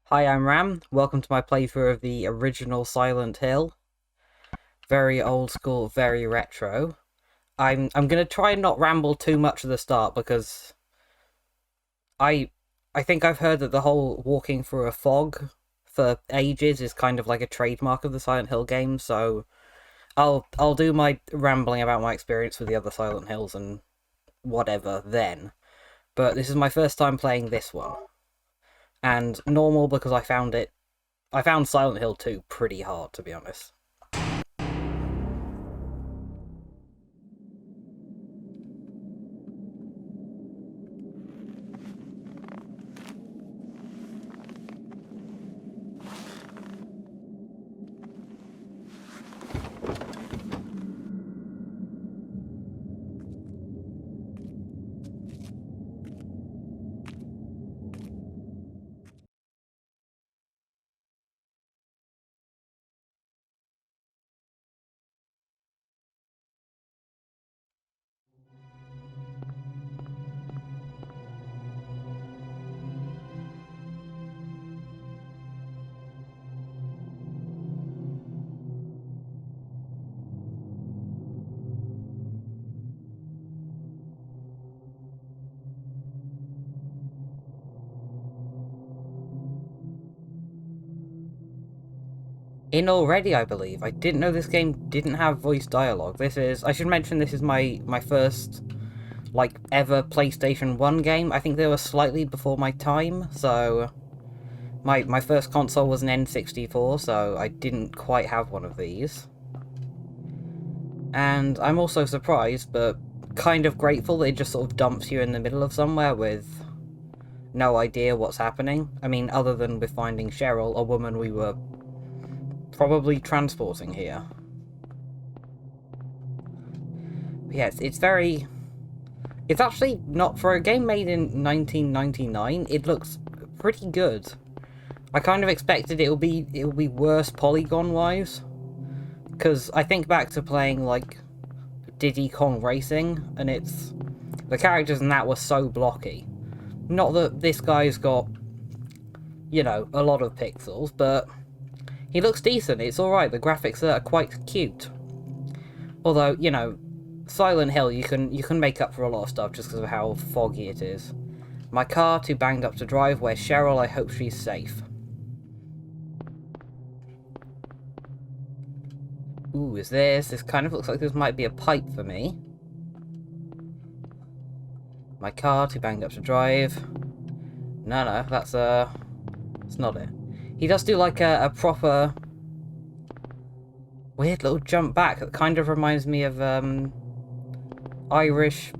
Hi, I'm Ram. Welcome to my playthrough of the original Silent Hill. Very old school, very retro. I'm gonna try and not ramble too much at the start because I I think I've heard that the whole walking through a fog for ages is kind of like a trademark of the Silent Hill game, so I'll do my rambling about my experience with the other Silent Hills and whatever then. But this is my first time playing this one. And normal because I found Silent Hill 2 pretty hard, to be honest. In already, I believe. I didn't know this game didn't have voice dialogue. I should mention this is my first, like, ever PlayStation 1 game. I think they were slightly before my time, so my first console was an N64, so I didn't quite have one of these. And I'm also surprised, but kind of grateful that it just sort of dumps you in the middle of somewhere with no idea what's happening. I mean, other than with finding Cheryl, a woman we were probably transporting here. But yeah, it's actually not, for a game made in 1999, it looks pretty good. I kind of expected it will be worse polygon-wise, because I think back to playing, like, Diddy Kong Racing, and the characters in that were so blocky. Not that this guy's got, you know, a lot of pixels, but he looks decent, it's alright, the graphics are quite cute. Although, you know, Silent Hill, you can make up for a lot of stuff just because of how foggy it is. My car, too banged up to drive. Where's Cheryl? I hope she's safe. Ooh, is this? This kind of looks like this might be a pipe for me. My car, too banged up to drive. No, it's not it. He does do like a proper weird little jump back that kind of reminds me of Irish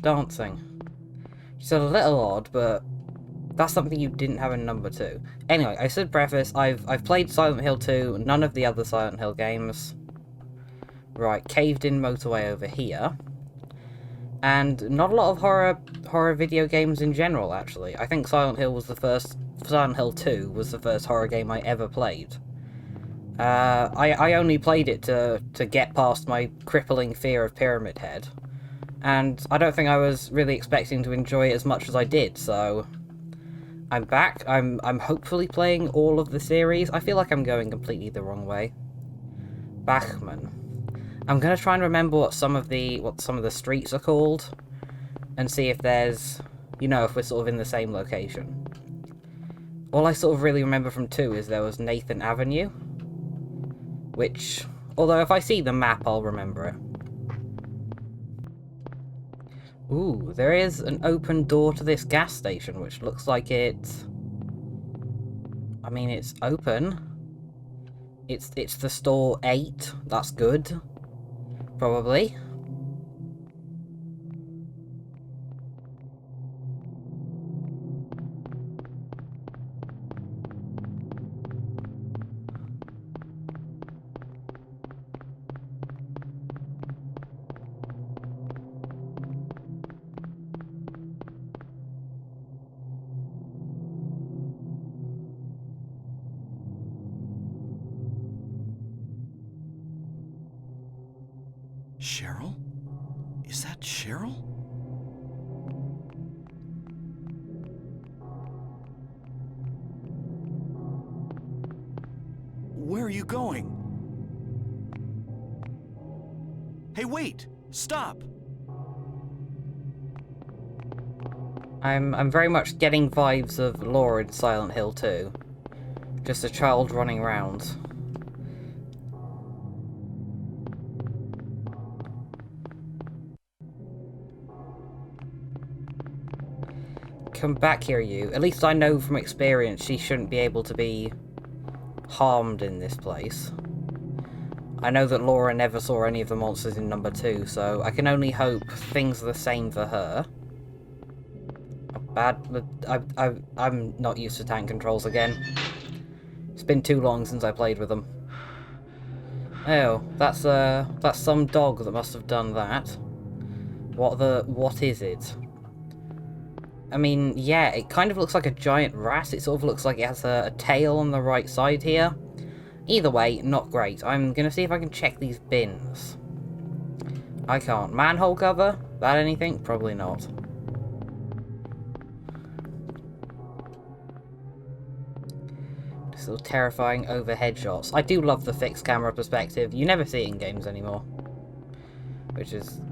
dancing. It's a little odd, but that's something you didn't have in number 2. Anyway, I said preface, I've played Silent Hill 2, none of the other Silent Hill games. Right, caved in motorway over here. And not a lot of horror video games in general, actually. I think Silent Hill 2 was the first horror game I ever played. I only played it to get past my crippling fear of Pyramid Head. And I don't think I was really expecting to enjoy it as much as I did, so I'm back. I'm hopefully playing all of the series. I feel like I'm going completely the wrong way. Bachman. I'm gonna try and remember what some of the streets are called, and see if there's, you know, if we're sort of in the same location. All I sort of really remember from 2 is there was Nathan Avenue, which, although if I see the map, I'll remember it. Ooh, there is an open door to this gas station, which looks like it's... I mean, it's open. It's the store 8. That's good. Probably. Cheryl? Is that Cheryl? Where are you going? Hey, wait! Stop! I'm very much getting vibes of Laura in Silent Hill 2. Just a child running around. Come back here, you. At least I know from experience she shouldn't be able to be harmed in this place. I know that Laura never saw any of the monsters in number 2, so I can only hope things are the same for her. I'm not used to tank controls again. It's been too long since I played with them. Oh, that's some dog that must have done that. What is it? I mean, yeah, it kind of looks like a giant rat. It sort of looks like it has a tail on the right side here. Either way, not great. I'm gonna see if I can check these bins. I can't. Manhole cover? That anything? Probably not. Just little terrifying overhead shots. I do love the fixed camera perspective. You never see it in games anymore. Which is...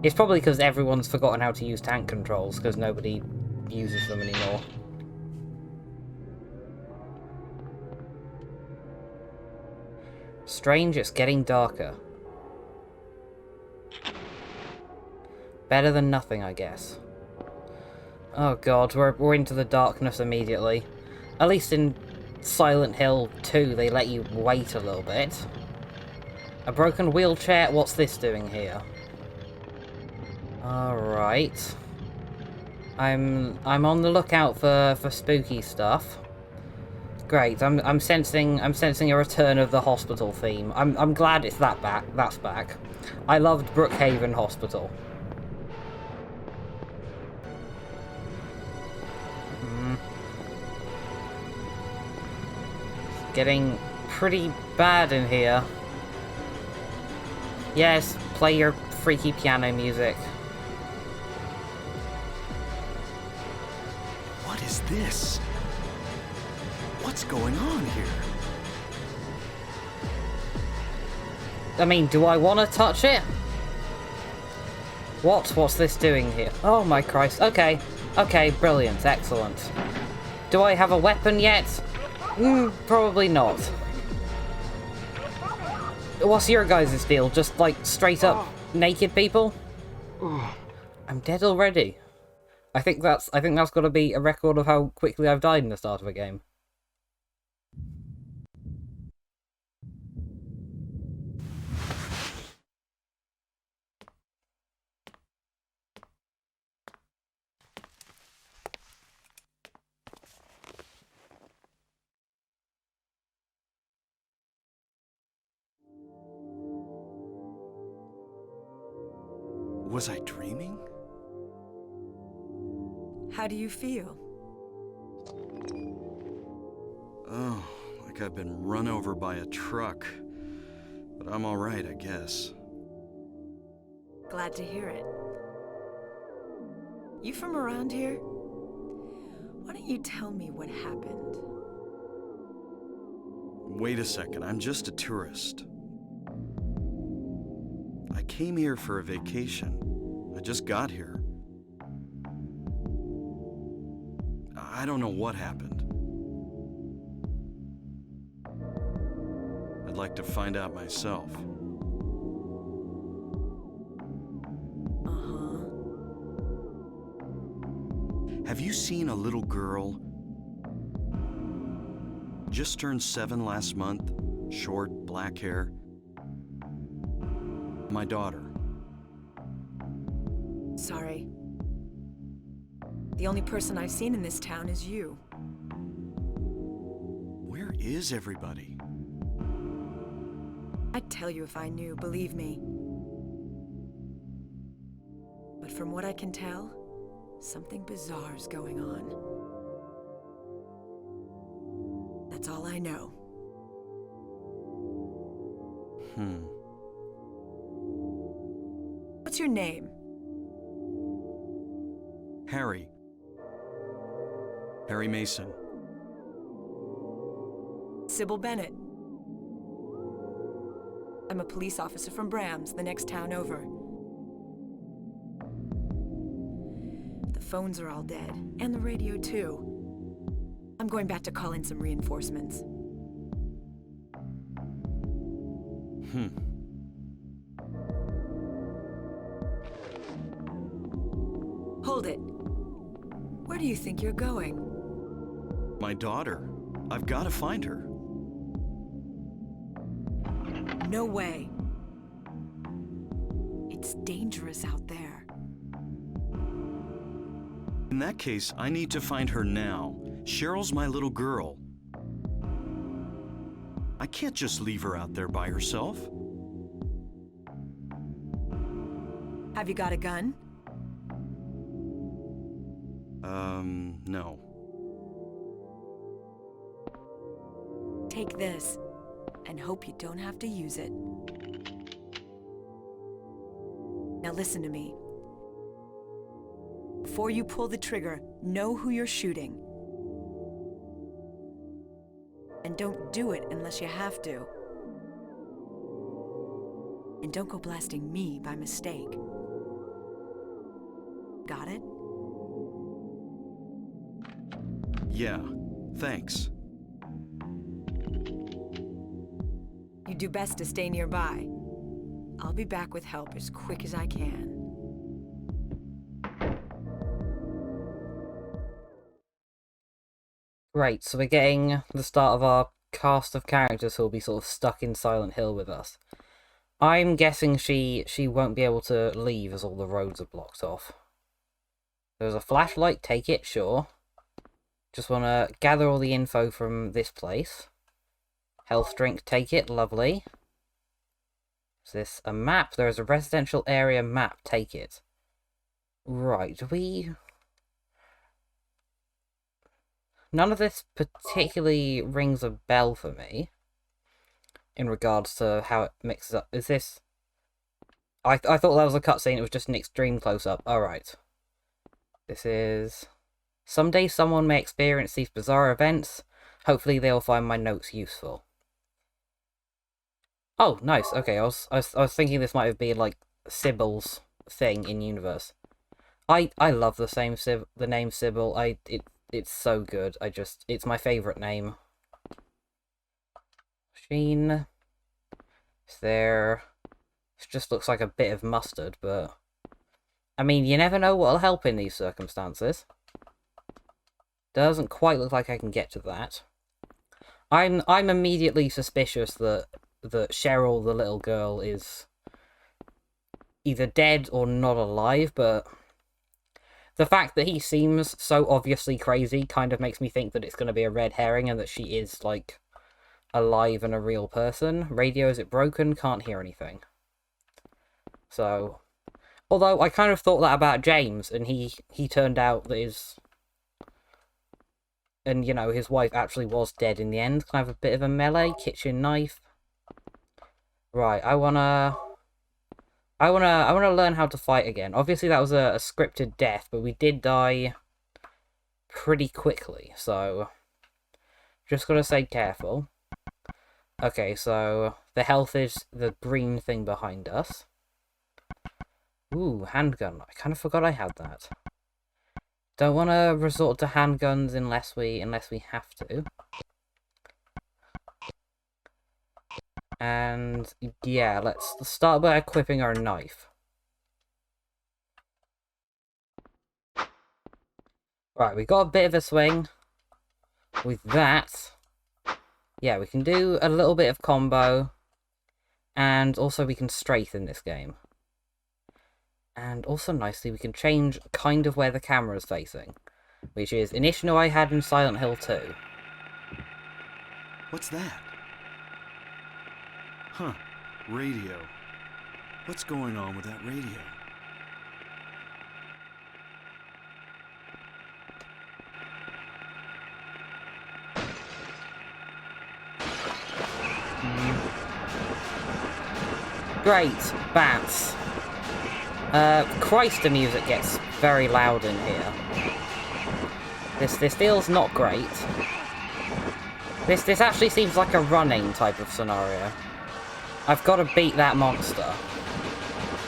It's probably because everyone's forgotten how to use tank controls, because nobody uses them anymore. Strange, it's getting darker. Better than nothing, I guess. Oh god, we're into the darkness immediately. At least in Silent Hill 2, they let you wait a little bit. A broken wheelchair? What's this doing here? Alright. I'm on the lookout for spooky stuff. Great. I'm sensing a return of the hospital theme. I'm glad it's that's back. I loved Brookhaven Hospital. It's getting pretty bad in here. Yes, play your freaky piano music. What is this? What's going on here? I mean, do I want to touch it? What's this doing here? Oh my Christ. Okay. Okay, brilliant. Excellent. Do I have a weapon yet? Probably not. What's your guys' deal? Just, like, straight up naked people? I'm dead already. I think that's got to be a record of how quickly I've died in the start of a game. Was I dreaming? How do you feel? Oh, like I've been run over by a truck. But I'm alright, I guess. Glad to hear it. You from around here? Why don't you tell me what happened? Wait a second, I'm just a tourist. I came here for a vacation. I just got here. I don't know what happened. I'd like to find out myself. Uh-huh. Have you seen a little girl? Just turned 7 last month, short, black hair. My daughter. Sorry. The only person I've seen in this town is you. Where is everybody? I'd tell you if I knew, believe me. But from what I can tell, something bizarre's going on. That's all I know. What's your name? Harry. Harry Mason. Sybil Bennett. I'm a police officer from Brams, the next town over. The phones are all dead, and the radio too. I'm going back to call in some reinforcements. Hold it. Where do you think you're going? My daughter. I've got to find her. No way. It's dangerous out there. In that case, I need to find her now. Cheryl's my little girl. I can't just leave her out there by herself. Have you got a gun? No. Take this, and hope you don't have to use it. Now listen to me. Before you pull the trigger, know who you're shooting. And don't do it unless you have to. And don't go blasting me by mistake. Got it? Yeah, thanks. You do best to stay nearby. I'll be back with help as quick as I can. Great, so we're getting the start of our cast of characters who'll be sort of stuck in Silent Hill with us. I'm guessing she won't be able to leave as all the roads are blocked off. There's a flashlight, take it, sure. Just want to gather all the info from this place. Health drink, take it, lovely. Is this a map? There is a residential area map, take it. Right, do we... None of this particularly rings a bell for me. In regards to how it mixes up. Is this... I thought that was a cutscene, it was just an extreme close-up. Alright. This is... Someday someone may experience these bizarre events. Hopefully they'll find my notes useful. Oh, nice. Okay, I was thinking this might have been like Sybil's thing in universe. I love the name Sybil. It's so good. It's my favorite name. Machine. Is there? It just looks like a bit of mustard, but I mean, you never know what'll help in these circumstances. Doesn't quite look like I can get to that. I'm immediately suspicious that Cheryl, the little girl, is either dead or not alive, but the fact that he seems so obviously crazy kind of makes me think that it's going to be a red herring and that she is, like, alive and a real person. Radio, is it broken? Can't hear anything. So, although I kind of thought that about James, and he turned out that and, you know, his wife actually was dead in the end. Can I have a bit of a melee? Kitchen knife. Right, I wanna learn how to fight again. Obviously that was a scripted death, but we did die pretty quickly, so just gotta stay careful. Okay, so the health is the green thing behind us. Ooh, handgun. I kind of forgot I had that. Don't want to resort to handguns unless we have to. And yeah, let's start by equipping our knife. Right, we got a bit of a swing. With that, yeah, we can do a little bit of combo. And also we can strafe in this game. And also nicely, we can change kind of where the camera is facing. Which is an issue I had in Silent Hill 2. What's that? Huh. Radio. What's going on with that radio? Great. Bats. Christ, the music gets very loud in here. This feels not great. This actually seems like a running type of scenario. I've got to beat that monster.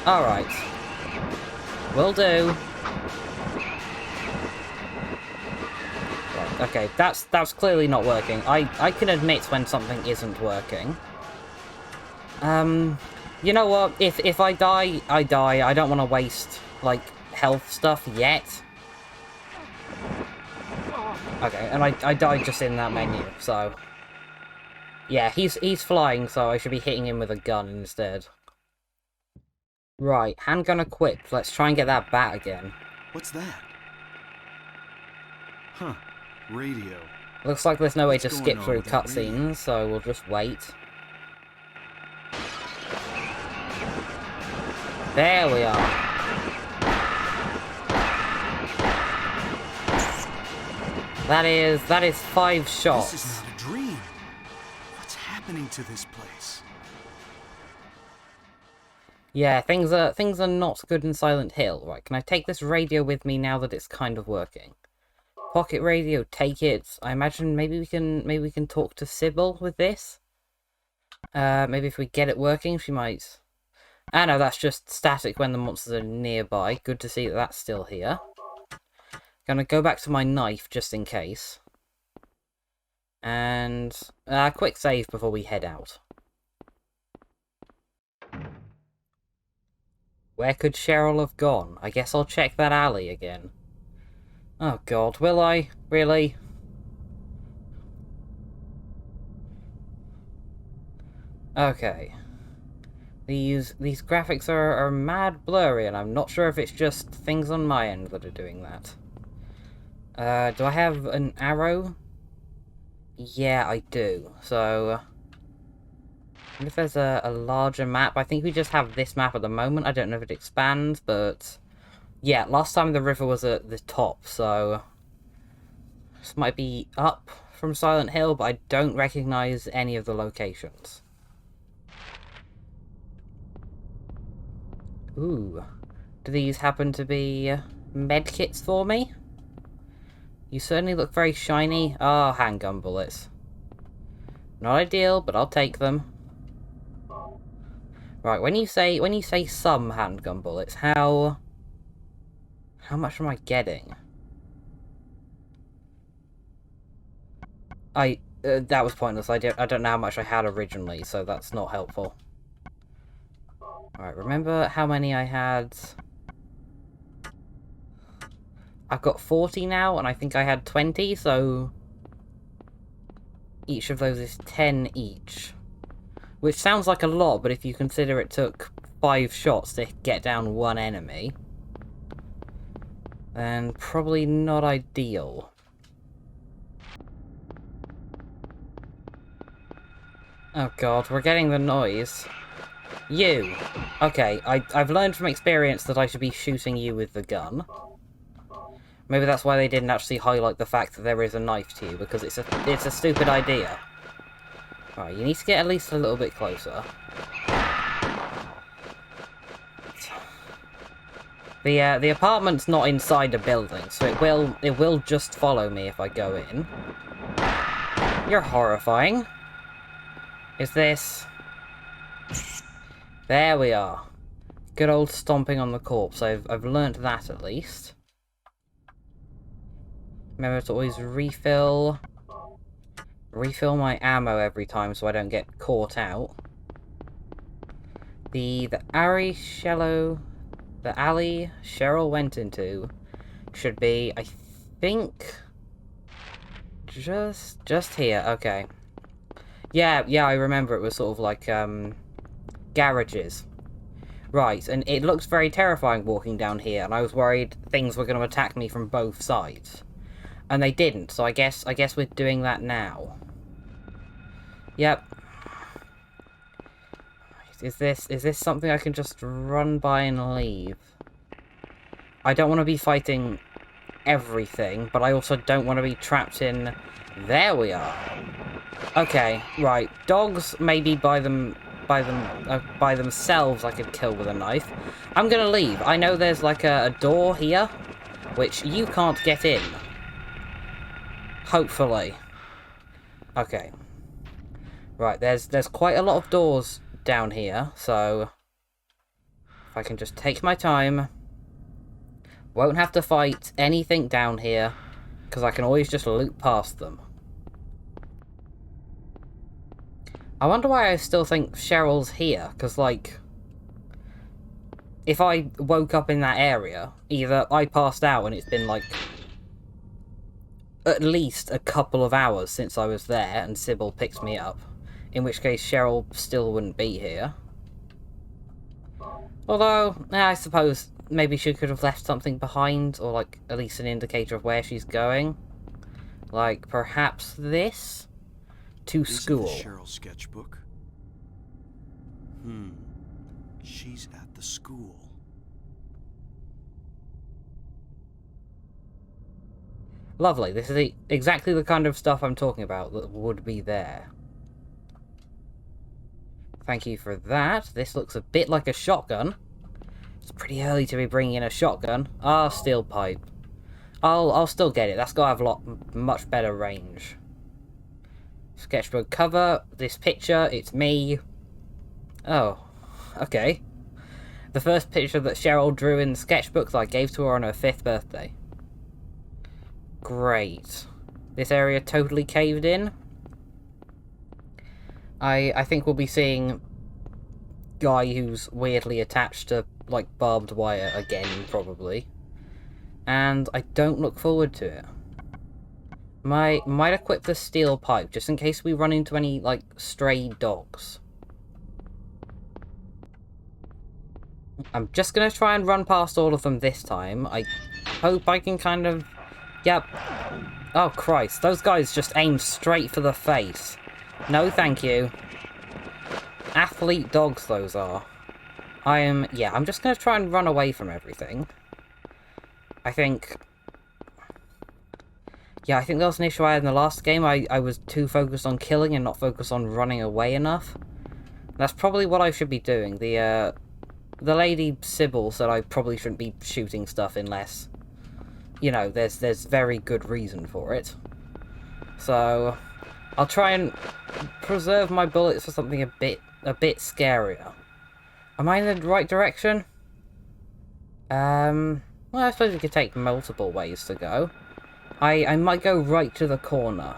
Alright. Will do. Right, okay, that's clearly not working. I can admit when something isn't working. You know what? If I die, I die. I don't want to waste, like, health stuff yet. Okay, and I died just in that menu, so... Yeah, he's flying, so I should be hitting him with a gun instead. Right, handgun equipped. Let's try and get that bat again. What's that? Huh. Radio. Looks like there's no way What's to going skip on through with that radio? cutscenes, so we'll just wait. There we are. That is 5 shots. This is not a dream. What's happening to this place? Yeah, things are not good in Silent Hill. Right, can I take this radio with me now that it's kind of working? Pocket radio, take it. I imagine maybe we can talk to Sybil with this. Maybe if we get it working, she might. Ah no, that's just static when the monsters are nearby. Good to see that that's still here. Gonna go back to my knife just in case. And quick save before we head out. Where could Cheryl have gone? I guess I'll check that alley again. Oh god, will I? Really? Okay. These graphics are mad blurry, and I'm not sure if it's just things on my end that are doing that. Do I have an arrow? Yeah, I do. So... I wonder if there's a larger map. I think we just have this map at the moment. I don't know if it expands, but... Yeah, last time the river was at the top, so... This might be up from Silent Hill, but I don't recognize any of the locations. Ooh. Do these happen to be medkits for me? You certainly look very shiny. Ah, handgun bullets. Not ideal, but I'll take them. Right, when you say some handgun bullets, how much am I getting? That was pointless. I don't know how much I had originally, so that's not helpful. Alright, remember how many I had? I've got 40 now, and I think I had 20, so... Each of those is 10 each. Which sounds like a lot, but if you consider it took 5 shots to get down one enemy, then probably not ideal. Oh god, we're getting the noise. You! Okay, I've learned from experience that I should be shooting you with the gun. Maybe that's why they didn't actually highlight the fact that there is a knife to you, because it's a stupid idea. Right, you need to get at least a little bit closer. The apartment's not inside a building, so it will just follow me if I go in. You're horrifying. Is this... There we are. Good old stomping on the corpse. I've learnt that at least. Remember to always refill my ammo every time so I don't get caught out. The alley Cheryl went into should be, I think, just here. Okay. Yeah, I remember it was sort of like garages. Right, and it looks very terrifying walking down here, and I was worried things were going to attack me from both sides. And they didn't, so I guess we're doing that now. Yep. Is this something I can just run by and leave? I don't want to be fighting everything, but I also don't want to be trapped in... There we are. Okay, right. Dogs maybe by themselves I could kill with a knife. I'm gonna leave. I know there's like a door here, which you can't get in. Hopefully. Okay. Right, there's quite a lot of doors down here, so if I can just take my time, won't have to fight anything down here, because I can always just loop past them. I wonder why I still think Cheryl's here, because, like, if I woke up in that area, either I passed out and it's been, like, at least a couple of hours since I was there and Sybil picked me up, in which case Cheryl still wouldn't be here. Although, I suppose maybe she could have left something behind, or, like, at least an indicator of where she's going. Like, perhaps this? To school. Is it the Cheryl sketchbook? She's at the school. Lovely. This is exactly the kind of stuff I'm talking about that would be there. Thank you for that. This looks a bit like a shotgun. It's pretty early to be bringing in a shotgun. Ah, steel pipe. I'll still get it. That's got to have much better range. Sketchbook cover. This picture. It's me. Oh, okay. The first picture that Cheryl drew in the sketchbook that I gave to her on her 5th birthday. Great. This area totally caved in. I think we'll be seeing guy who's weirdly attached to, like, barbed wire again, probably. And I don't look forward to it. Might equip the steel pipe, just in case we run into any, like, stray dogs. I'm just gonna try and run past all of them this time. I hope I can kind of... Yep. Oh, Christ. Those guys just aim straight for the face. No, thank you. Athlete dogs, those are. Yeah, I'm just gonna try and run away from everything. I think there was an issue I had in the last game. I was too focused on killing and not focused on running away enough. That's probably what I should be doing. The lady Sybil said I probably shouldn't be shooting stuff unless, you know, there's very good reason for it. So I'll try and preserve my bullets for something a bit scarier. Am I in the right direction? Well, I suppose we could take multiple ways to go. I might go right to the corner.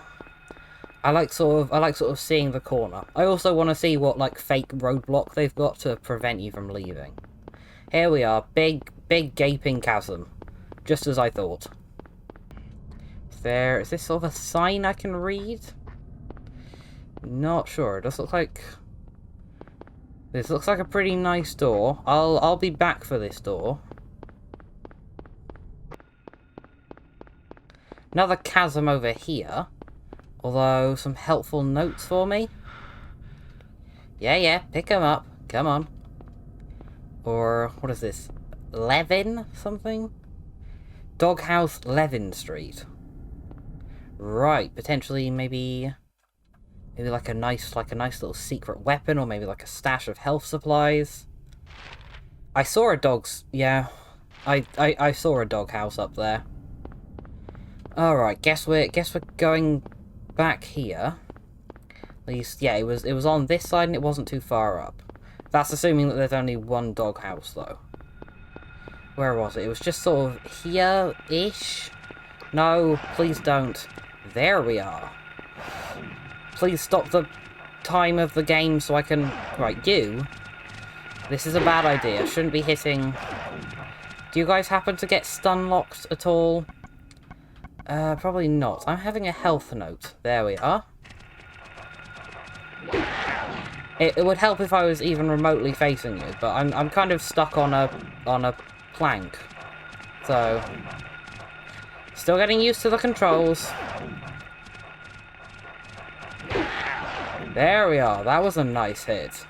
I like sort of seeing the corner. I also want to see what, like, fake roadblock they've got to prevent you from leaving. Here we are, big gaping chasm, just as I thought. Is this sort of a sign I can read? Not sure. It does look like... This looks like a pretty nice door. I'll be back for this door. Another chasm over here. Although, some helpful notes for me. Yeah, pick them up. Come on. Or, what is this? Levin something? Doghouse Levin Street. Right, potentially maybe like a nice little secret weapon, or maybe like a stash of health supplies. I saw a dog's... Yeah, I saw a doghouse up there. Alright, guess we're going back here. At least, yeah, it was on this side and it wasn't too far up. That's assuming that there's only one doghouse, though. Where was it? It was just sort of here-ish? No, please don't. There we are. Please stop the time of the game so I can... Right, you. This is a bad idea. Shouldn't be hitting... Do you guys happen to get stun-locked at all? Probably not. I'm having a health note. There we are. It would help if I was even remotely facing you, but I'm kind of stuck on a plank. So... Still getting used to the controls. There we are. That was a nice hit.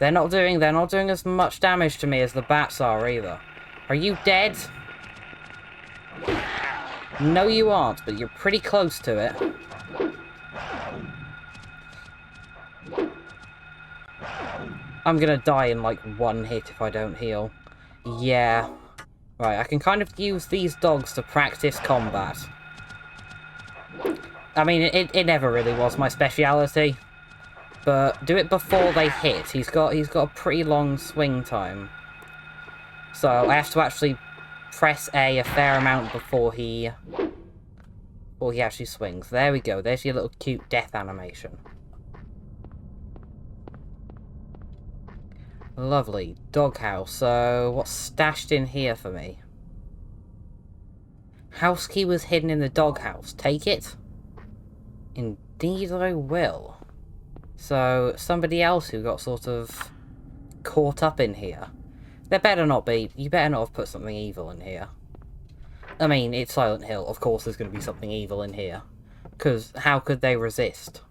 They're not doing as much damage to me as the bats are either. Are you dead? No, you aren't, but you're pretty close to it. I'm gonna die in like one hit if I don't heal. Yeah. Right, I can kind of use these dogs to practice combat. I mean, it never really was my speciality. but do it before they hit. He's got a pretty long swing time. So I have to actually press A fair amount before he actually swings. There we go. There's your little cute death animation. Lovely. Doghouse. So what's stashed in here for me? House key was hidden in the doghouse. Take it? Indeed I will. So, somebody else who got sort of caught up in here. There better not be. You better not have put something evil in here. I mean, it's Silent Hill. Of course there's going to be something evil in here. Because how could they resist?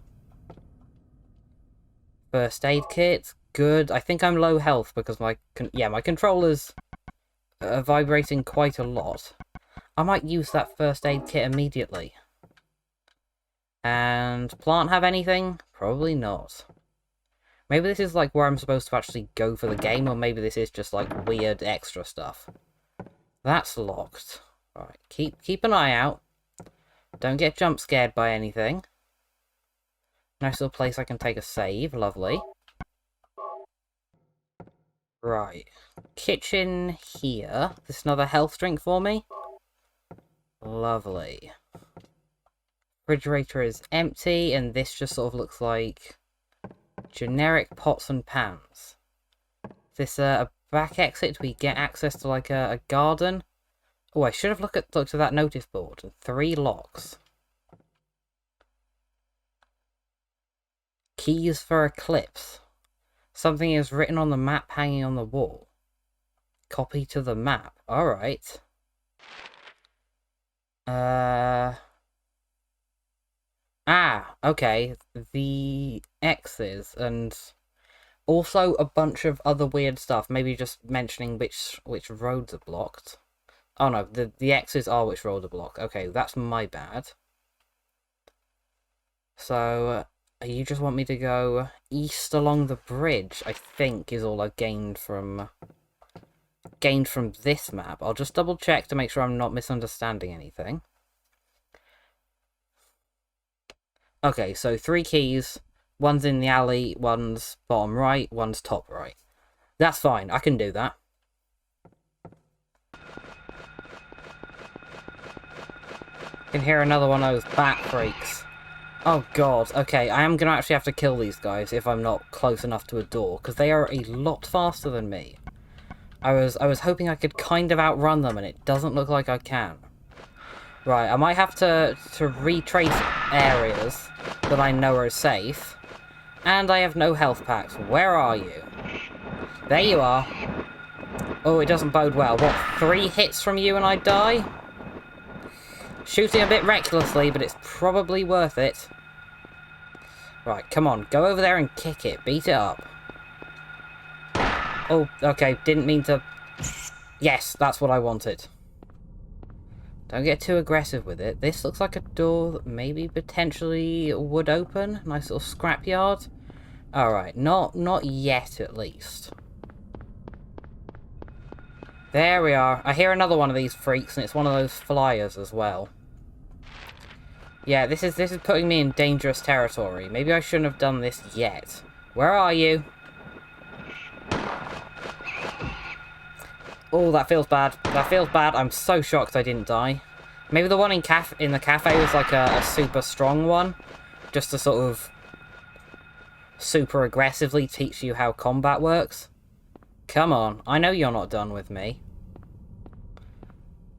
First aid kit. Good. I think I'm low health because my controllers are vibrating quite a lot. I might use that first aid kit immediately. And plant have anything? Probably not. Maybe this is like where I'm supposed to actually go for the game, or maybe this is just like weird extra stuff. That's locked. Alright, keep an eye out. Don't get jump scared by anything. Nice little place I can take a save. Lovely. Right. Kitchen here. This another health drink for me? Lovely. Refrigerator is empty, and this just sort of looks like generic pots and pans. Is this a back exit? We get access to like a garden? Oh, I should have looked at that notice board. 3 locks. Keys for Eclipse. Something is written on the map hanging on the wall. Copy to the map. Alright. Okay. The X's, and also a bunch of other weird stuff. Maybe just mentioning which roads are blocked. Oh no, the X's are which roads are blocked. Okay, that's my bad. So, you just want me to go east along the bridge, I think, is all I've gained from this map. I'll just double check to make sure I'm not misunderstanding anything. Okay, so 3 keys. One's in the alley, one's bottom right, one's top right. That's fine, I can do that. Can hear another one of those bat freaks. Oh god, okay, I am going to actually have to kill these guys if I'm not close enough to a door, because they are a lot faster than me. I was hoping I could kind of outrun them, and it doesn't look like I can. Right, I might have to retrace areas that I know are safe. And I have no health packs. Where are you? There you are. Oh, it doesn't bode well. What, 3 hits from you and I die? Shooting a bit recklessly, but it's probably worth it. Right, come on. Go over there and kick it. Beat it up. Oh, okay. Didn't mean to... Yes, that's what I wanted. Don't get too aggressive with it. This looks like a door that maybe potentially would open. Nice little scrapyard. Alright, not yet at least. There we are. I hear another one of these freaks, and it's one of those flyers as well. Yeah, this is putting me in dangerous territory. Maybe I shouldn't have done this yet. Where are you? Oh, that feels bad. That feels bad. I'm so shocked I didn't die. Maybe the one in the cafe was like a super strong one. Just to sort of super aggressively teach you how combat works. Come on. I know you're not done with me.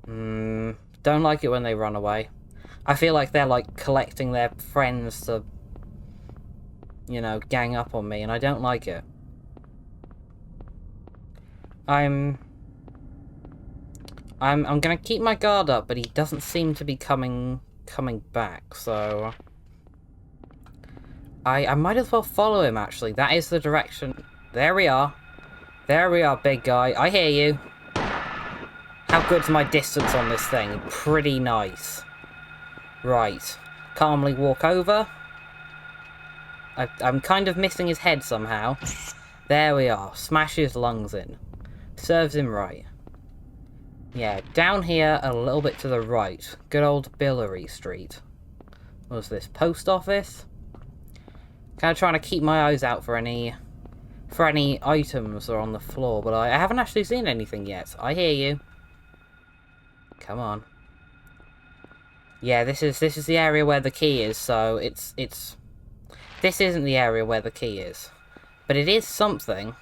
Don't like it when they run away. I feel like they're like collecting their friends to, you know, gang up on me, and I don't like it. I'm gonna keep my guard up, but he doesn't seem to be coming back, so I might as well follow him, actually. That is the direction. There we are. There we are, big guy. I hear you. How good's my distance on this thing? Pretty nice. Right. Calmly walk over. I'm kind of missing his head somehow. There we are. Smash his lungs in. Serves him right. Yeah, down here a little bit to the right. Good old Billary Street. What was this? Post office? Kind of trying to keep my eyes out for any items that are on the floor, but I haven't actually seen anything yet. I hear you. Come on. Yeah, this is the area where the key is, so it's this isn't the area where the key is. But it is something.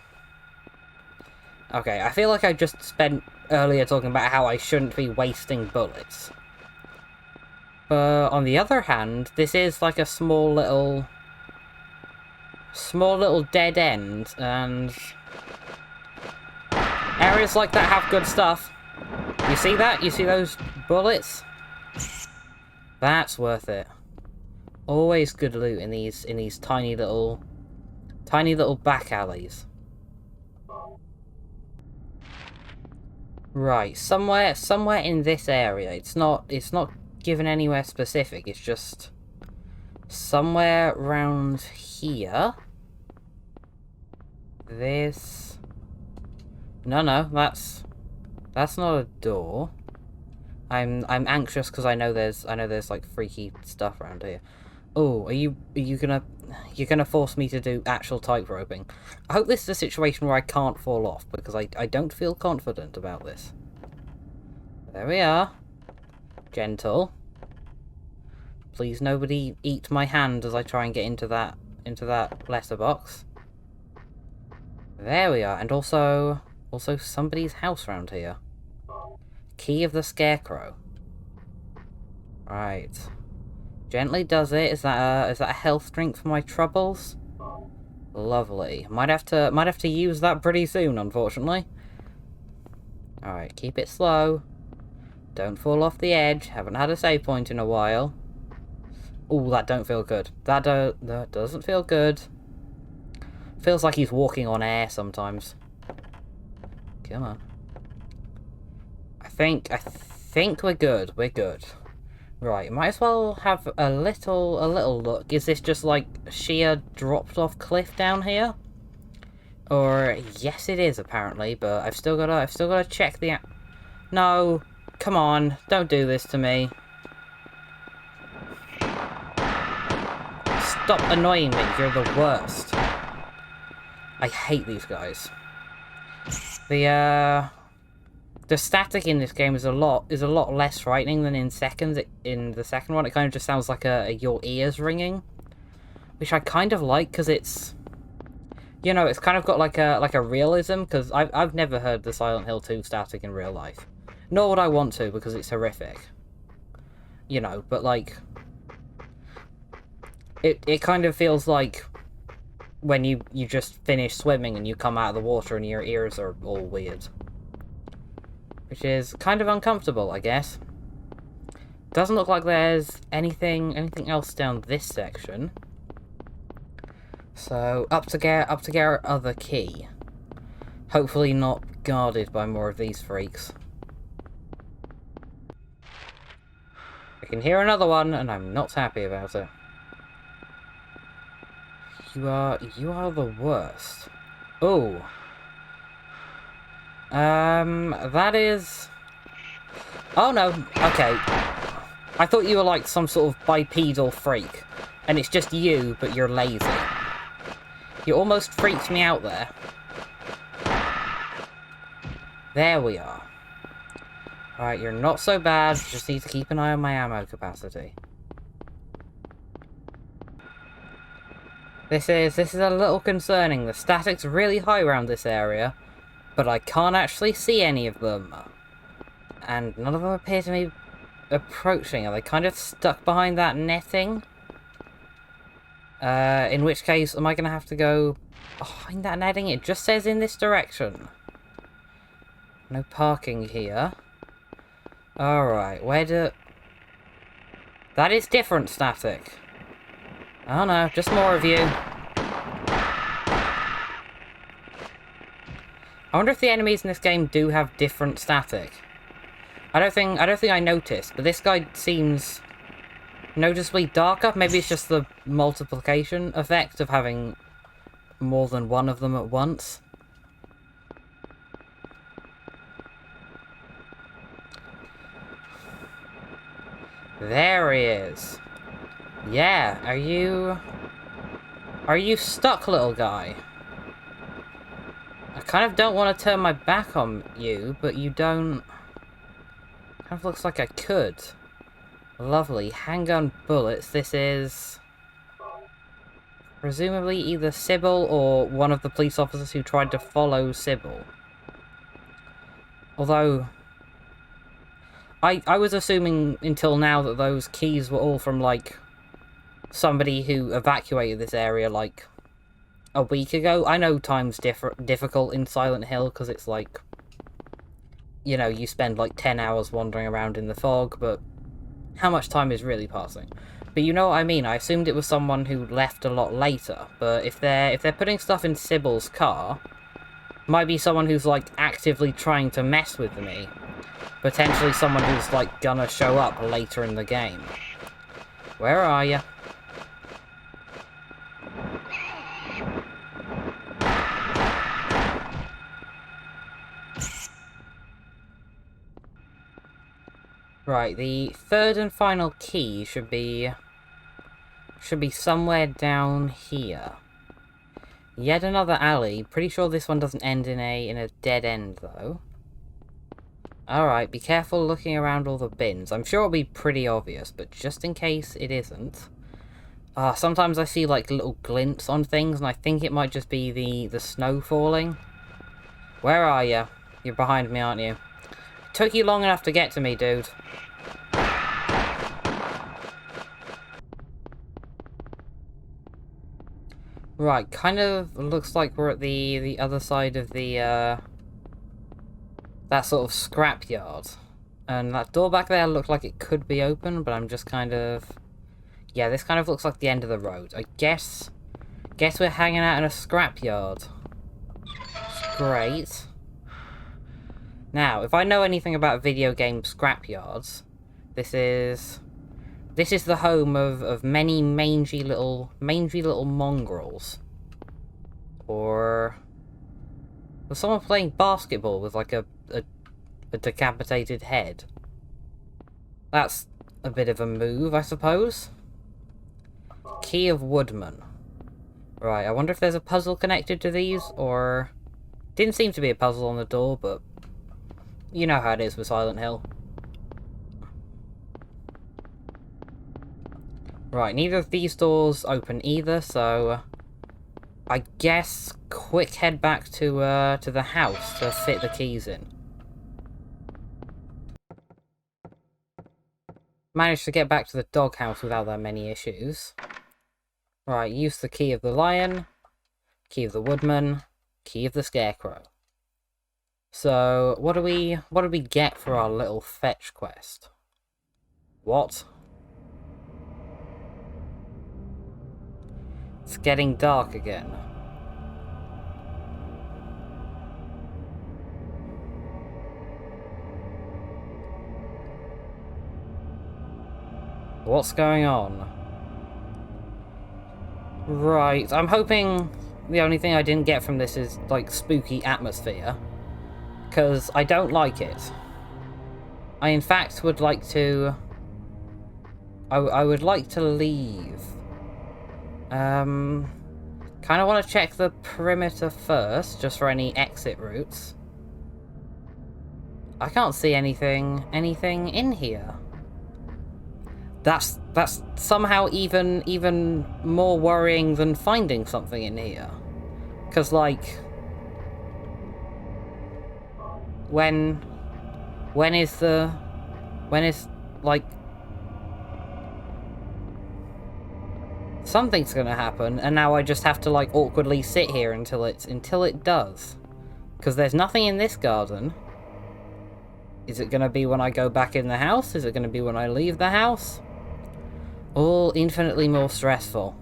Okay, I feel like I just spent earlier talking about how I shouldn't be wasting bullets. But on the other hand, this is like a small little dead end, and areas like that have good stuff. You see that? You see those bullets? That's worth it. Always good loot in these tiny little back alleys. Right, somewhere in this area. It's not given anywhere specific. It's just somewhere around here. This. No, that's not a door. I'm anxious because I know there's like freaky stuff around here. Oh, are you gonna force me to do actual tightroping? I hope this is a situation where I can't fall off, because I don't feel confident about this. There we are. Gentle. Please nobody eat my hand as I try and get into that letterbox. There we are, and also somebody's house around here. Key of the Scarecrow. Right. Gently does it. Is that a health drink for my troubles? Lovely. Might have to use that pretty soon, unfortunately. Alright, keep it slow. Don't fall off the edge. Haven't had a save point in a while. Ooh, that don't feel good. That doesn't feel good. Feels like he's walking on air sometimes. Come on. I think we're good. We're good. Right, might as well have a little look. Is this just like sheer dropped off cliff down here? Or yes, it is apparently, but I've still gotta check the. No, come on, don't do this to me. Stop annoying me. You're the worst. I hate these guys. The static in this game is a lot less frightening than in seconds. In the second one, it kind of just sounds like your ears ringing, which I kind of like, because it's, you know, it's kind of got like a realism. Because I've never heard the Silent Hill 2 static in real life, nor would I want to, because it's horrific. You know, but like, it kind of feels like when you just finish swimming and you come out of the water and your ears are all weird. Which is kind of uncomfortable, I guess. Doesn't look like there's anything else down this section. So up to get our other key. Hopefully not guarded by more of these freaks. I can hear another one, and I'm not happy about it. You are the worst. Oh. That is... Oh no, okay. I thought you were like some sort of bipedal freak, and it's just you, but you're lazy. You almost freaked me out there. There we are. Alright, you're not so bad, just need to keep an eye on my ammo capacity. This is a little concerning. The static's really high around this area, but I can't actually see any of them. And none of them appear to be approaching. Are they kind of stuck behind that netting? In which case, am I going to have to go behind that netting? It just says in this direction. No parking here. Alright, where do... That is different static. Oh no, just more of you. I wonder if the enemies in this game do have different static. I don't think I noticed, but this guy seems noticeably darker. Maybe it's just the multiplication effect of having more than one of them at once. There he is. Yeah, are you Are you stuck, little guy? I kind of don't want to turn my back on you, but you don't... Kind of looks like I could. Lovely. Handgun bullets. This is... presumably either Sybil or one of the police officers who tried to follow Sybil. Although... I was assuming until now that those keys were all from, like, somebody who evacuated this area, like, a week ago. I know time's difficult in Silent Hill, because it's like, you know, you spend, like, 10 hours wandering around in the fog, but how much time is really passing? But you know what I mean, I assumed it was someone who left a lot later, but if they're putting stuff in Sybil's car, might be someone who's, like, actively trying to mess with me. Potentially someone who's, like, gonna show up later in the game. Where are you? Right, the third and final key should be somewhere down here. Yet another alley. Pretty sure this one doesn't end in a dead end, though. Alright, be careful looking around all the bins. I'm sure it'll be pretty obvious, but just in case it isn't. Sometimes I see, like, little glints on things, and I think it might just be the snow falling. Where are you? You're behind me, aren't you? It took you long enough to get to me, dude. Right, kind of looks like we're at the other side of the, that sort of scrapyard. And that door back there looked like it could be open, but I'm just kind of... Yeah, this kind of looks like the end of the road. I guess we're hanging out in a scrapyard. Great. Now, if I know anything about video game scrapyards, this is the home of many mangy little mongrels. Or was someone playing basketball with like a decapitated head? That's a bit of a move, I suppose. Key of Woodman. Right, I wonder if there's a puzzle connected to these, or... Didn't seem to be a puzzle on the door, but... You know how it is with Silent Hill. Right, neither of these doors open either, so... I guess quick head back to the house to fit the keys in. Managed to get back to the doghouse without that many issues. Right, use the key of the lion, key of the woodman, key of the scarecrow. So, what do we get for our little fetch quest? What? It's getting dark again. What's going on? Right, I'm hoping the only thing I didn't get from this is, like, spooky atmosphere. Because I don't like it. I, in fact, would like to... I would like to leave. Kind of want to check the perimeter first, just for any exit routes. I can't see anything in here. That's somehow even more worrying than finding something in here. 'Cause, like, when is, like, something's gonna happen, and now I just have to, like, awkwardly sit here until it does. 'Cause there's nothing in this garden. Is it gonna be when I go back in the house? Is it gonna be when I leave the house? All infinitely more stressful.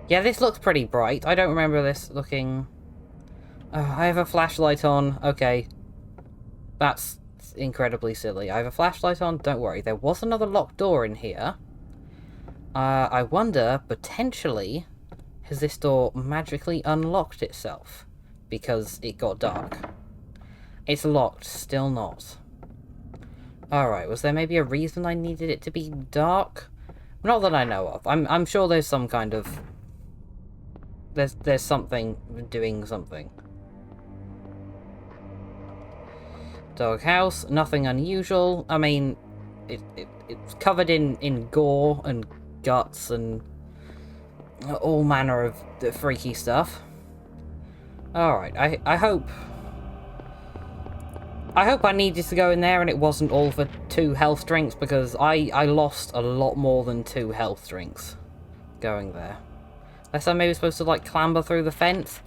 Yeah, this looks pretty bright. I don't remember this looking... Oh, I have a flashlight on. Okay. That's incredibly silly. I have a flashlight on. Don't worry. There was another locked door in here. I wonder, potentially, has this door magically unlocked itself? Because it got dark. It's locked. Still not. Alright, was there maybe a reason I needed it to be dark? Not that I know of. I'm sure there's some kind of... There's something doing something. Doghouse, nothing unusual. I mean, it's covered in gore and guts and all manner of freaky stuff. Alright, I hope I needed to go in there and it wasn't all for 2 health drinks, because I lost a lot more than 2 health drinks going there. Unless I'm maybe supposed to, like, clamber through the fence?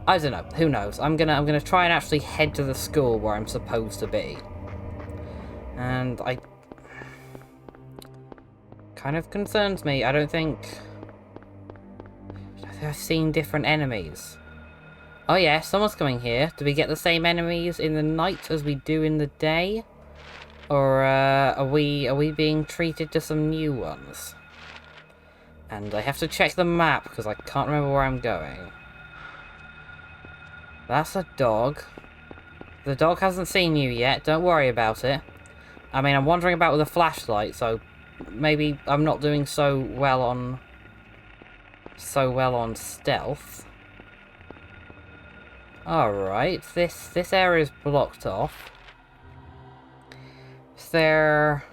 I don't know. Who knows? I'm gonna try and actually head to the school where I'm supposed to be. And kind of concerns me. I don't think I've seen different enemies. Oh yeah, someone's coming here. Do we get the same enemies in the night as we do in the day? Or are we being treated to some new ones? And I have to check the map because I can't remember where I'm going. That's a dog. The dog hasn't seen you yet. Don't worry about it. I mean, I'm wandering about with a flashlight, so maybe I'm not doing so well on stealth. Alright, this area is blocked off. Is there...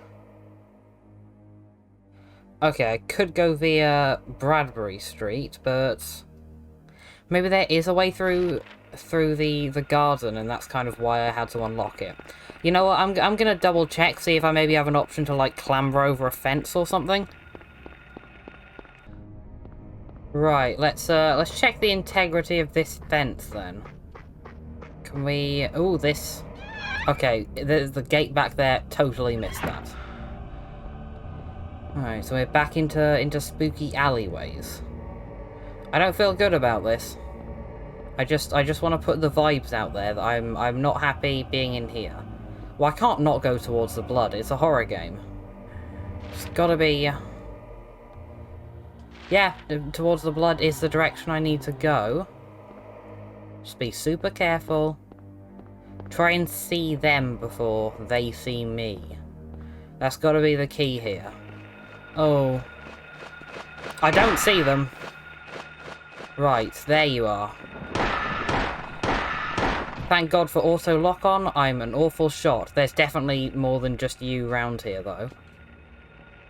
Okay, I could go via Bradbury Street, but maybe there is a way through the garden, and that's kind of why I had to unlock it. You know what? I'm gonna double check, see if I maybe have an option to like clamber over a fence or something. Right, let's check the integrity of this fence then. Can we... Oh, this... Okay, there's the gate back there. Totally missed that. Alright, so we're back into spooky alleyways. I don't feel good about this. I just want to put the vibes out there that I'm not happy being in here. Well, I can't not go towards the blood. It's a horror game. It's gotta be... Yeah, towards the blood is the direction I need to go. Just be super careful. Try and see them before they see me. That's gotta be the key here. Oh. I don't see them. Right, there you are. Thank God for auto lock-on. I'm an awful shot. There's definitely more than just you round here, though.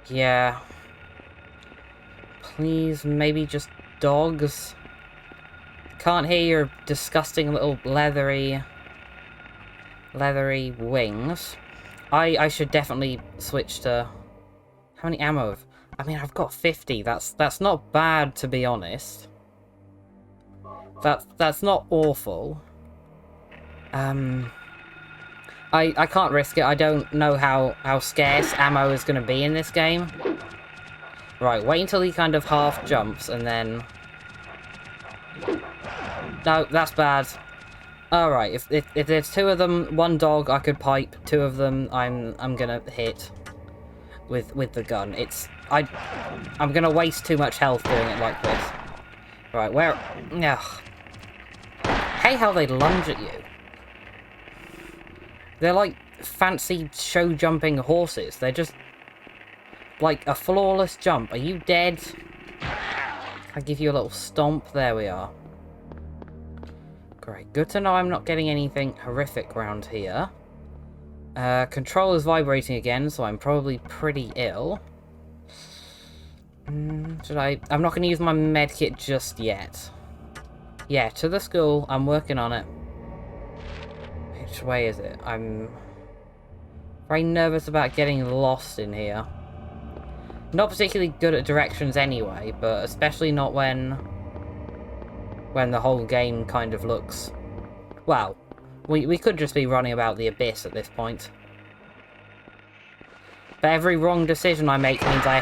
Yeah. Please, maybe just dogs? Can't hear your disgusting little leathery wings. I should definitely switch to... How many ammo? I mean, I've got 50. That's not bad, to be honest. That's not awful. I can't risk it. I don't know how scarce ammo is going to be in this game. Right, wait until he kind of half jumps and then... No, that's bad. Alright, if there's 2 of them, 1 dog I could pipe, 2 of them I'm gonna hit with the gun. I'm gonna waste too much health doing it like this. Right, where... Ugh. Hey, how they lunge at you. They're like fancy show jumping horses. They're just like a flawless jump. Are you dead? I give you a little stomp. There we are. Great. Good to know I'm not getting anything horrific around here. Controller's vibrating again, so I'm probably pretty ill. Should I... I'm not going to use my medkit just yet. Yeah, to the school. I'm working on it. Which way is it? I'm very nervous about getting lost in here. Not particularly good at directions anyway, but especially not when the whole game kind of looks... Well, we could just be running about the abyss at this point. But every wrong decision I make means I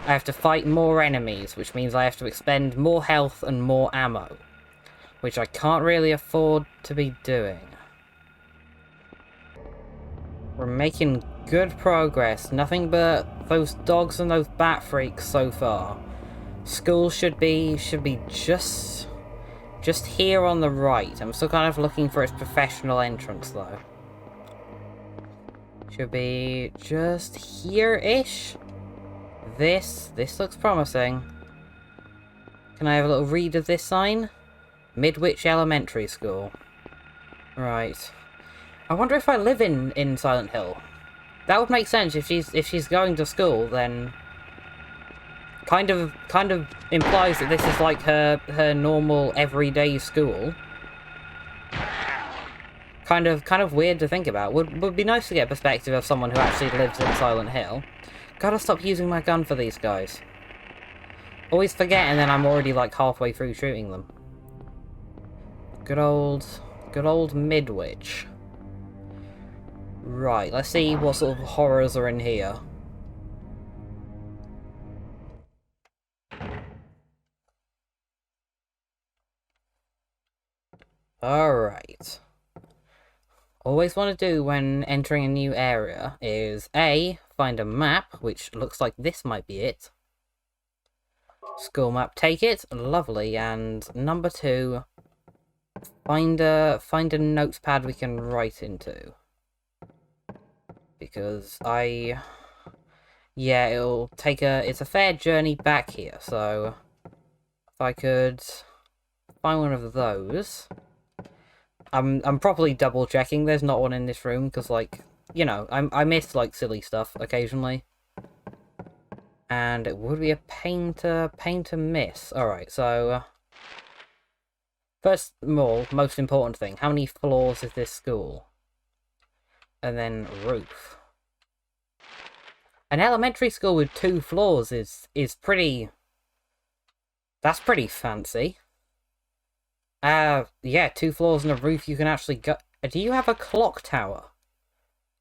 have to fight more enemies, which means I have to expend more health and more ammo, which I can't really afford to be doing. We're making good progress. Nothing but those dogs and those bat freaks so far. School should be just here on the right. I'm still kind of looking for its professional entrance though. Should be just here-ish. This looks promising. Can I have a little read of this sign? Midwich Elementary School. Right. I wonder if I live in Silent Hill. That would make sense if she's going to school, then kind of implies that this is like her normal everyday school. Kind of weird to think about. Would be nice to get a perspective of someone who actually lives in Silent Hill. Gotta stop using my gun for these guys. Always forget, and then I'm already like halfway through shooting them. Good old Midwich. Right, let's see what sort of horrors are in here. Alright. Always want to do when entering a new area is A, find a map, which looks like this might be it. School map, take it, lovely, and number 2, find a notepad we can write into. Because yeah, it'll take it's a fair journey back here, so if I could find one of those. I'm probably double checking there's not one in this room, because like, you know, I miss like silly stuff occasionally. And it would be a pain to miss. Alright, so first most important thing, how many floors is this school? And then roof. An elementary school with 2 floors is pretty... That's pretty fancy. Yeah, 2 floors and a roof you can actually go... Do you have a clock tower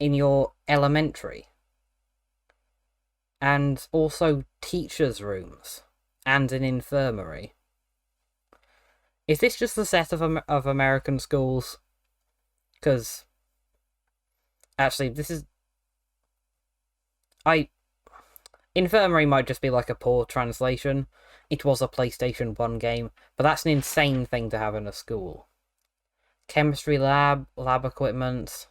in your elementary? And also teachers' rooms. And an infirmary. Is this just the set of American schools? Because... Actually, this is... Infirmary might just be like a poor translation. It was a PlayStation 1 game, but that's an insane thing to have in a school. Chemistry lab, lab equipment.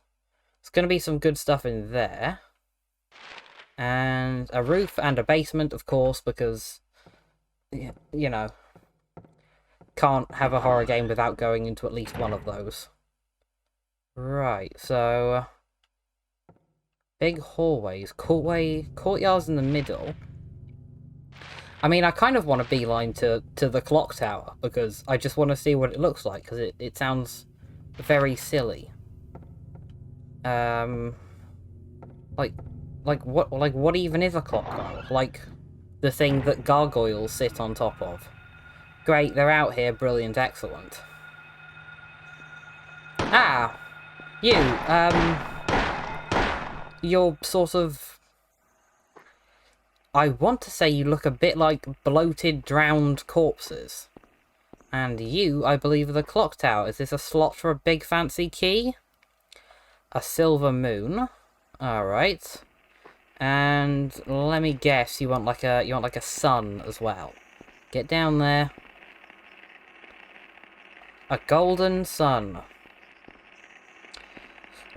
There's going to be some good stuff in there. And a roof and a basement, of course, because, you know, can't have a horror game without going into at least one of those. Right, so... Big hallways, courtyards in the middle. I mean, I kind of want to beeline to the clock tower, because I just want to see what it looks like, because it sounds very silly. What even is a clock tower? Like, the thing that gargoyles sit on top of. Great, they're out here, brilliant, excellent. Ah! You, you're sort of... I want to say you look a bit like bloated, drowned corpses. And you, I believe, are the clock tower. Is this a slot for a big fancy key? A silver moon. Alright. And let me guess, you want like a sun as well. Get down there. A golden sun.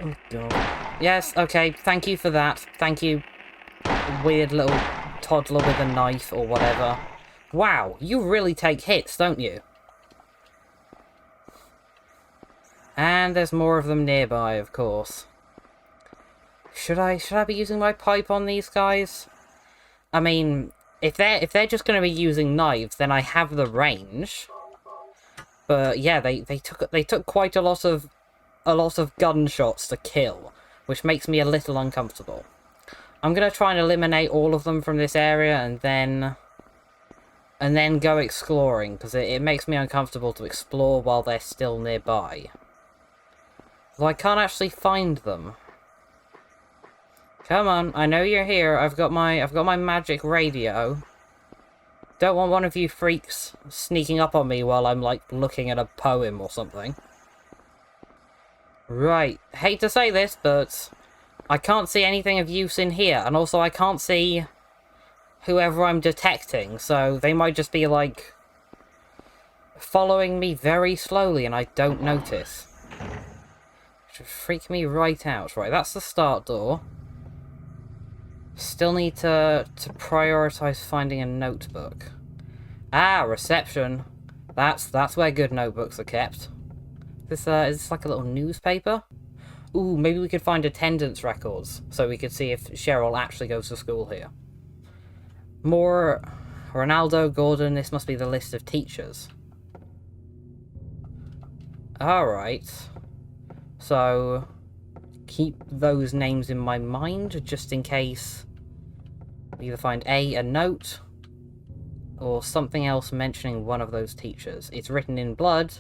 Oh god. Yes, okay, thank you for that. Thank you, weird little toddler with a knife or whatever. Wow, you really take hits, don't you? And there's more of them nearby, of course. Should I be using my pipe on these guys? I mean, if they're just going to be using knives, then I have the range. But yeah, they took quite a lot of gunshots to kill, which makes me a little uncomfortable. I'm gonna try and eliminate all of them from this area, and then go exploring, because it makes me uncomfortable to explore while they're still nearby. Though I can't actually find them. Come on, I know you're here. I've got my magic radio. Don't want one of you freaks sneaking up on me while I'm like looking at a poem or something. Right, hate to say this, but I can't see anything of use in here, and also I can't see whoever I'm detecting, so they might just be, like, following me very slowly and I don't notice. Which would freak me right out. Right, that's the start door. Still need to prioritize finding a notebook. Ah, reception. That's where good notebooks are kept. Is this like a little newspaper? Ooh, maybe we could find attendance records, so we could see if Cheryl actually goes to school here. More Ronaldo, Gordon, this must be the list of teachers. Alright. So, keep those names in my mind, just in case we either find a note, or something else mentioning one of those teachers. It's written in blood.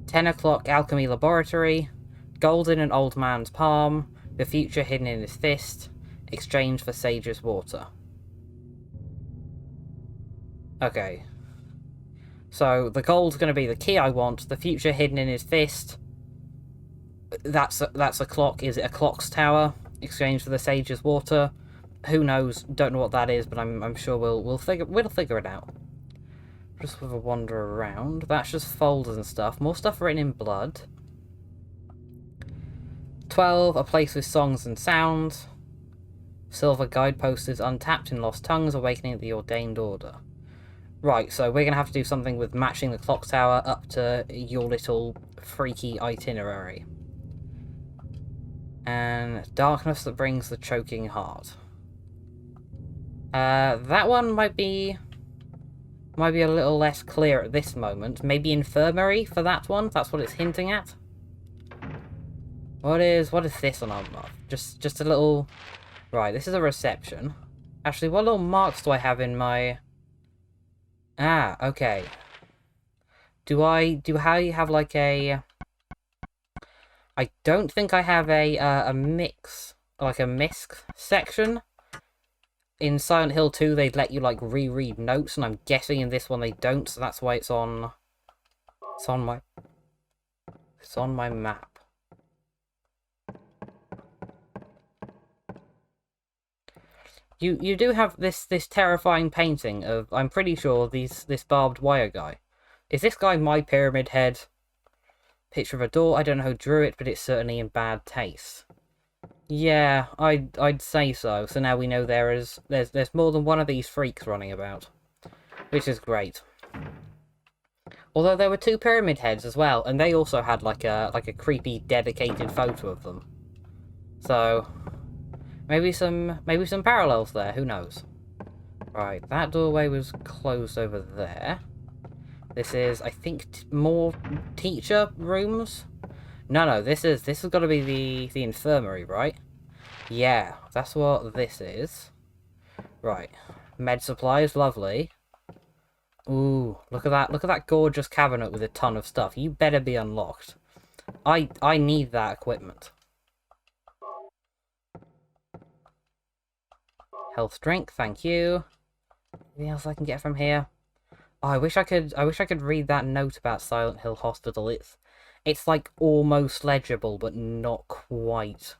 10 o'clock alchemy laboratory. Gold in an old man's palm. The future hidden in his fist. Exchange for sage's water. Okay. So, the gold's going to be the key I want. The future hidden in his fist. That's a clock. Is it a clock's tower? Exchange for the sage's water. Who knows? Don't know what that is, but I'm sure we'll figure it out. Just with a wander around. That's just folders and stuff. More stuff written in blood. 12, a place with songs and sounds. Silver guidepost is untapped in lost tongues, awakening the ordained order. Right, so we're going to have to do something with matching the clock tower up to your little freaky itinerary. And darkness that brings the choking heart. That one might be a little less clear at this moment. Maybe infirmary for that one? That's what it's hinting at. What is this on our map? Just a little... Right, this is a reception. Actually, what little marks do I have in my... Ah, okay. Do I have like a... I don't think I have a mix, like a misc section. In Silent Hill 2, they'd let you, like, reread notes, and I'm guessing in this one they don't, so that's why it's on my map. You do have this terrifying painting of, I'm pretty sure, this barbed wire guy. Is this guy my Pyramid Head? Picture of a door, I don't know who drew it, but it's certainly in bad taste. Yeah, I'd say so. So now we know there's more than one of these freaks running about, which is great. Although there were 2 pyramid heads as well, and they also had like a creepy dedicated photo of them. So maybe some parallels there. Who knows? Right, that doorway was closed over there. This is, I think, more teacher rooms. No, this has got to be the infirmary, right? Yeah, that's what this is. Right, med supplies, lovely. Ooh, look at that gorgeous cabinet with a ton of stuff. You better be unlocked. I need that equipment. Health drink, thank you. Anything else I can get from here? Oh, I wish I could read that note about Silent Hill Hospital. It's like almost legible, but not quite.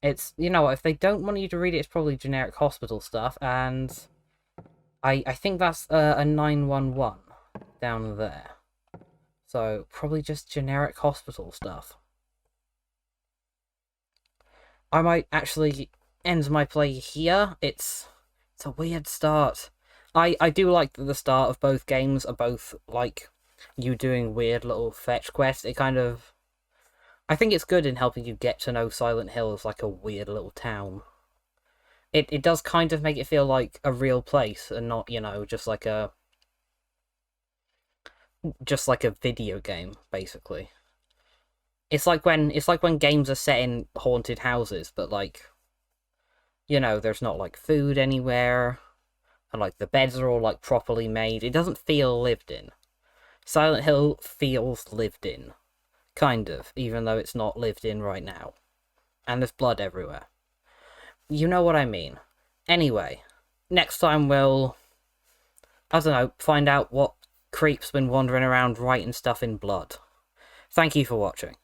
It's, you know, if they don't want you to read it, it's probably generic hospital stuff, and I think that's a 911 down there. So, probably just generic hospital stuff. I might actually end my play here. It's a weird start. I do like that the start of both games are both, like, you doing weird little fetch quests. It kind of... I think it's good in helping you get to know Silent Hill as, like, a weird little town. It does kind of make it feel like a real place, and not, you know, just like a video game, basically. It's like when games are set in haunted houses, but, like, you know, there's not, like, food anywhere, and, like, the beds are all, like, properly made. It doesn't feel lived in. Silent Hill feels lived in. Kind of, even though it's not lived in right now. And there's blood everywhere. You know what I mean. Anyway, next time we'll, I don't know, find out what creep's been wandering around writing stuff in blood. Thank you for watching.